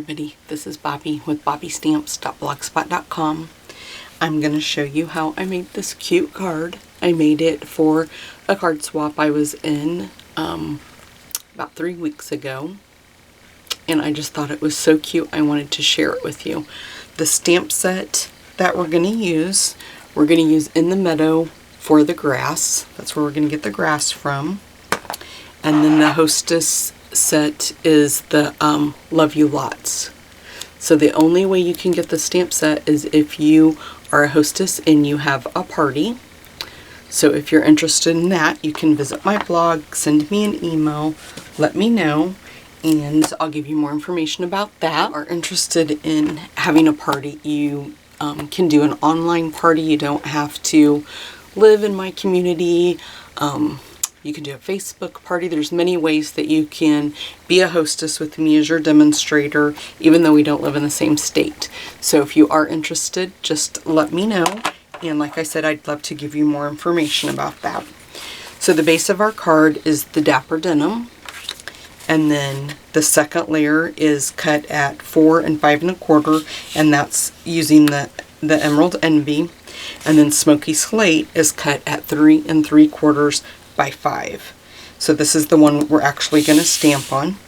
everybody, this is Bobby with bobbystamps.blogspot.com. I'm going to show you how I made this cute card. I made it for a card swap I was in about 3 weeks ago, and I just thought it was so cute I wanted to share it with you. The stamp set that we're going to use In the Meadow for the grass. That's where we're going to get the grass from. And then the Hostess set is the Love You Lots. So the only way you can get the stamp set is if you are a hostess and you have a party. So if you're interested in that, you can visit my blog, send me an email, let me know, and I'll give you more information about that. If you are interested in having a party, you can do an online party. You don't have to live in my community. You can do a Facebook party. There's many ways that you can be a hostess with me as your demonstrator, even though we don't live in the same state. So if you are interested, just let me know. And like I said, I'd love to give you more information about that. So the base of our card is the Dapper Denim. And then the second layer is cut at 4 5 1/4, and that's using the Emerald Envy. And then Smoky Slate is cut at 3 3/4 by 5. So this is the one we're actually going to stamp on.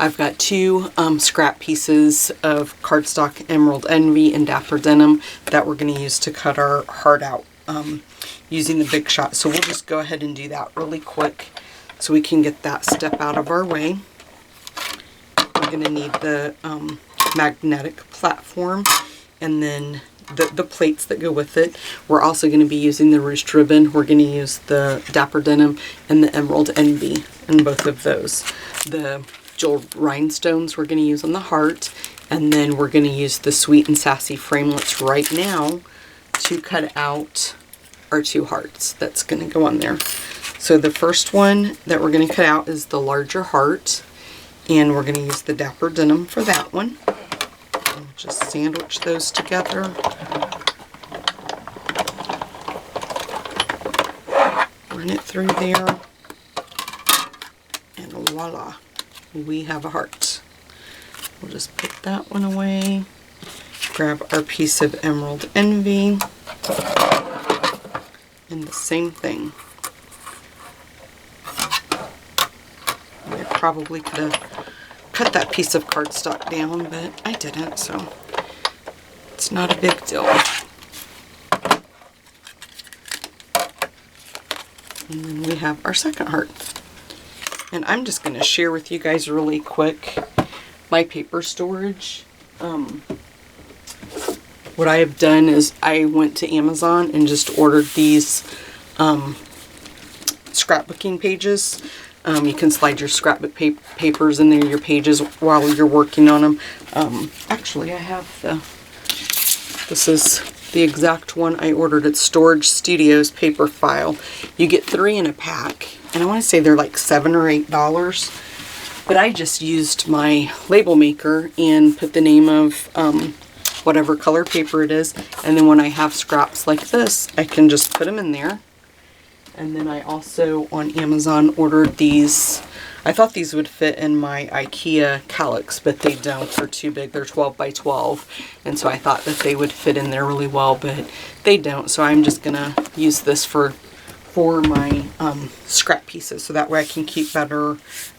I've got two scrap pieces of cardstock Emerald Envy and Dapper Denim that we're going to use to cut our heart out using the Big Shot. So we'll just go ahead and do that really quick so we can get that step out of our way. We're going to need the magnetic platform and then the plates that go with it. We're also going to be using the ruched ribbon. We're going to use the Dapper Denim and the Emerald Envy in both of those. The jeweled rhinestones we're going to use on the heart, and then we're going to use the Sweet and Sassy framelits right now to cut out our two hearts that's going to go on there. So the first one that we're going to cut out is the larger heart, and we're going to use the Dapper Denim for that one. Just sandwich those together. Run it through there. And voila, we have a heart. We'll just put that one away. Grab our piece of Emerald Envy. And the same thing. I probably could have cut that piece of cardstock down, but I didn't, so it's not a big deal. And then we have our second heart. And I'm just going to share with you guys really quick my paper storage. What I have done is I went to Amazon and just ordered these scrapbooking pages. You can slide your scrapbook papers in there, your pages, while you're working on them. Actually, I have this is the exact one I ordered at Storage Studios paper file. You get 3 in a pack, and I want to say they're like $7 or $8. But I just used my label maker and put the name of whatever color paper it is, and then when I have scraps like this, I can just put them in there. And then I also, on Amazon, ordered these. I thought these would fit in my IKEA calyx, but they don't. They're too big. They're 12 by 12. And so I thought that they would fit in there really well, but they don't. So I'm just going to use this for my scrap pieces. So that way I can keep better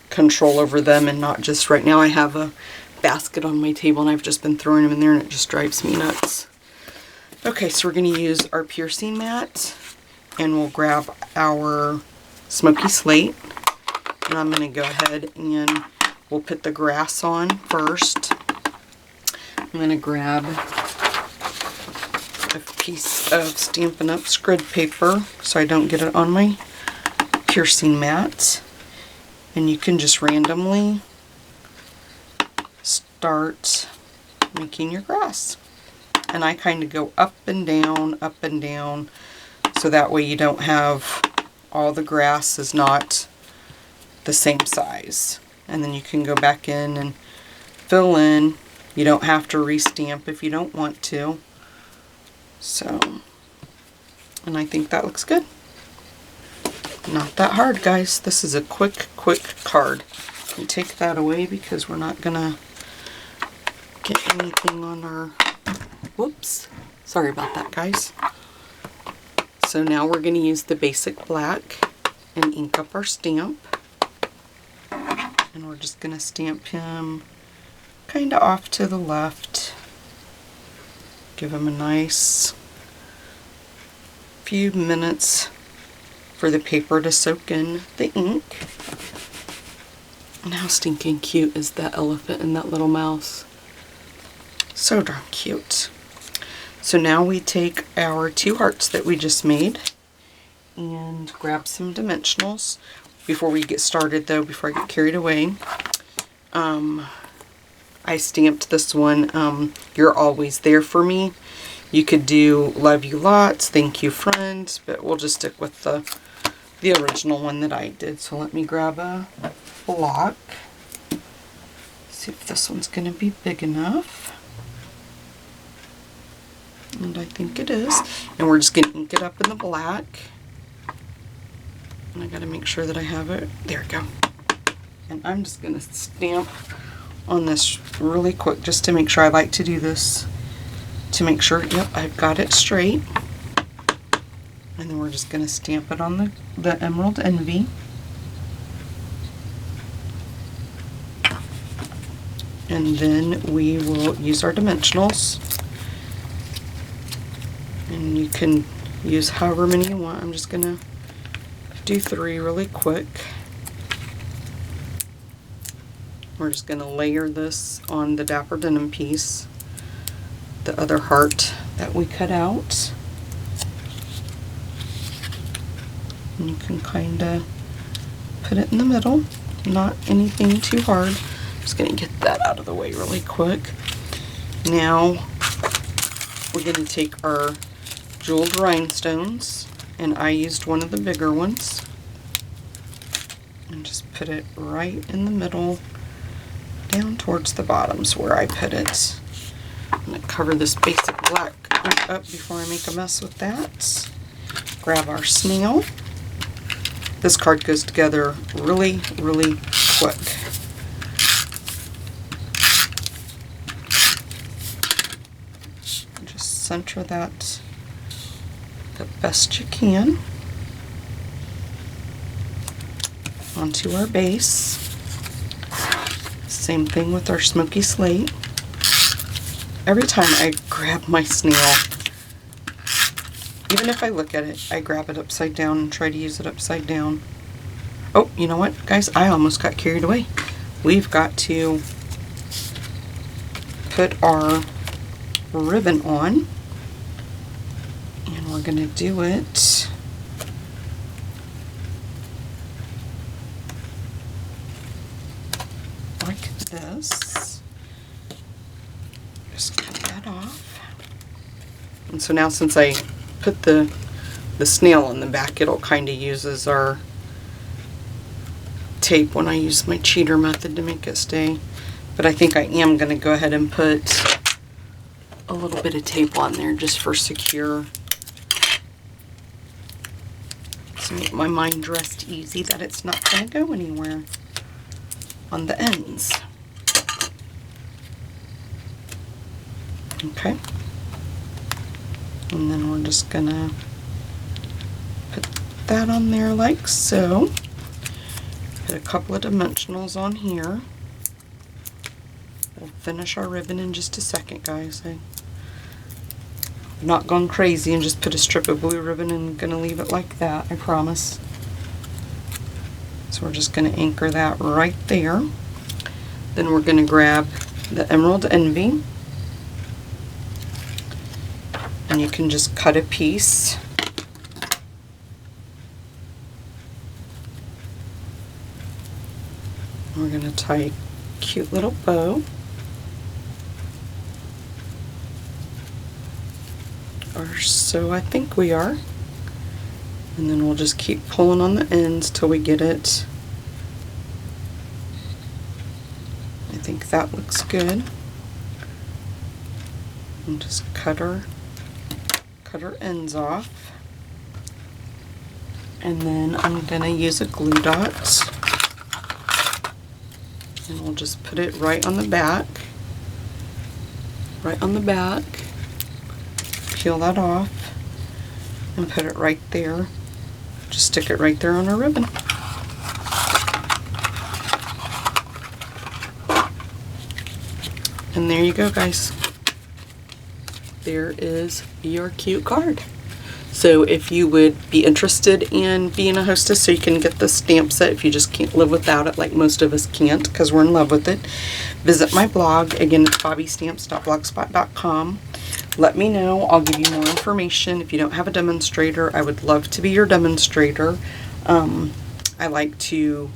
control over them and not just, right now I have a basket on my table and I've just been throwing them in there and it just drives me nuts. Okay, so we're going to use our piercing mat. And we'll grab our Smoky Slate, and I'm going to go ahead and we'll put the grass on first. I'm going to grab a piece of Stampin' Up grid paper so I don't get it on my piercing mat. And you can just randomly start making your grass. And I kind of go up and down, so that way you don't have all the grass is not the same size. And then you can go back in and fill in. You don't have to re-stamp if you don't want to. So, and I think that looks good. Not that hard, guys. This is a quick card. You take that away because we're not gonna get anything on our, whoops, sorry about that, guys. So now we're going to use the basic black and ink up our stamp. And we're just going to stamp him kind of off to the left. Give him a nice few minutes for the paper to soak in the ink. And how stinking cute is that elephant and that little mouse? So darn cute. So now we take our 2 hearts that we just made and grab some dimensionals. Before we get started though, before I get carried away, I stamped this one, You're Always There For Me. You could do Love You Lots, Thank You Friends, but we'll just stick with the original one that I did. So let me grab a block. See if this one's going to be big enough. And I think it is. And we're just going to ink it up in the black. And I got to make sure that I have it. There we go. And I'm just going to stamp on this really quick just to make sure. I like to do this to make sure, yep, I've got it straight. And then we're just going to stamp it on the Emerald Envy. And then we will use our dimensionals. And you can use however many you want. I'm just going to do 3 really quick. We're just going to layer this on the Dapper Denim piece, the other heart that we cut out. And you can kind of put it in the middle, not anything too hard. Just going to get that out of the way really quick. Now we're going to take our jeweled rhinestones, and I used one of the bigger ones, and just put it right in the middle, down towards the bottoms where I put it. I'm going to cover this basic black up before I make a mess with that. Grab our snail. This card goes together really, really quick. Just center that the best you can onto our base. Same thing with our smoky slate. Every time I grab my snail, even if I look at it, I grab it upside down and try to use it upside down. Oh, you know what, guys? I almost got carried away. We've got to put our ribbon on, and we're going to do it like this. Just cut that off. And so now, since I put the snail in the back, it'll kind of use as our tape when I use my cheater method to make it stay. But I think I am going to go ahead and put a little bit of tape on there just for secure, to make my mind rest easy that it's not going to go anywhere on the ends. Okay. And then we're just going to put that on there like so. Put a couple of dimensionals on here. We'll finish our ribbon in just a second, guys. I'm not going crazy and just put a strip of blue ribbon and going to leave it like that, I promise. So we're just going to anchor that right there. Then we're going to grab the Emerald Envy, and you can just cut a piece. We're going to tie a cute little bow. Or so I think we are. And then we'll just keep pulling on the ends till we get it. I think that looks good. And just cut her ends off. And then I'm gonna use a glue dot. And we'll just put it right on the back. right on the back. Peel that off and put it right there. Just stick it right there on our ribbon. And there you go, guys. There is your cute card. So if you would be interested in being a hostess so you can get the stamp set, if you just can't live without it like most of us can't because we're in love with it, visit my blog. Again, it's bobbystamps.blogspot.com. Let me know. I'll give you more information. If you don't have a demonstrator, I would love to be your demonstrator. I like to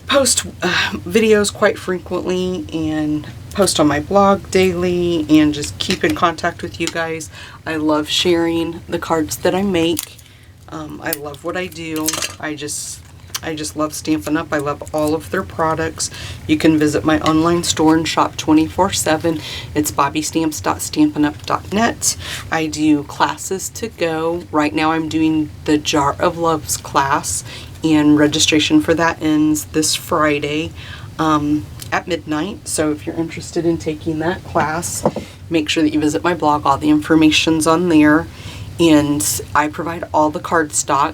post videos quite frequently and post on my blog daily and just keep in contact with you guys. I love sharing the cards that I make. I love what I do. I just love Stampin' Up. I love all of their products. You can visit my online store and shop 24/7. It's bobbystamps.stampinup.net. I do classes to go. Right now I'm doing the Jar of Loves class, and registration for that ends this Friday at midnight. So if you're interested in taking that class, make sure that you visit my blog. All the information's on there. And I provide all the cardstock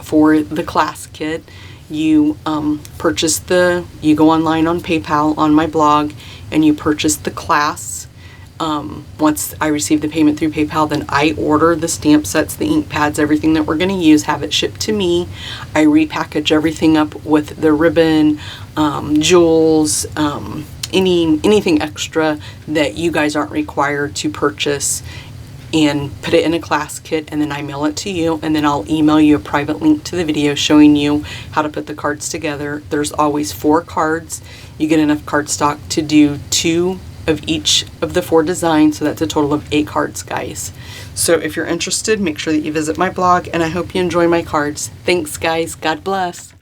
for the class kit. You you go online on PayPal on my blog and you purchase the class. Once I receive the payment through PayPal, then I order the stamp sets, the ink pads, everything that we're going to use, have it shipped to me. I repackage everything up with the ribbon, jewels, anything extra that you guys aren't required to purchase, and put it in a class kit, and then I mail it to you, and then I'll email you a private link to the video showing you how to put the cards together. There's always 4 cards. You get enough cardstock to do 2 of each of the 4 designs, so that's a total of 8 cards, guys. So if you're interested, make sure that you visit my blog, and I hope you enjoy my cards. Thanks, guys. God bless.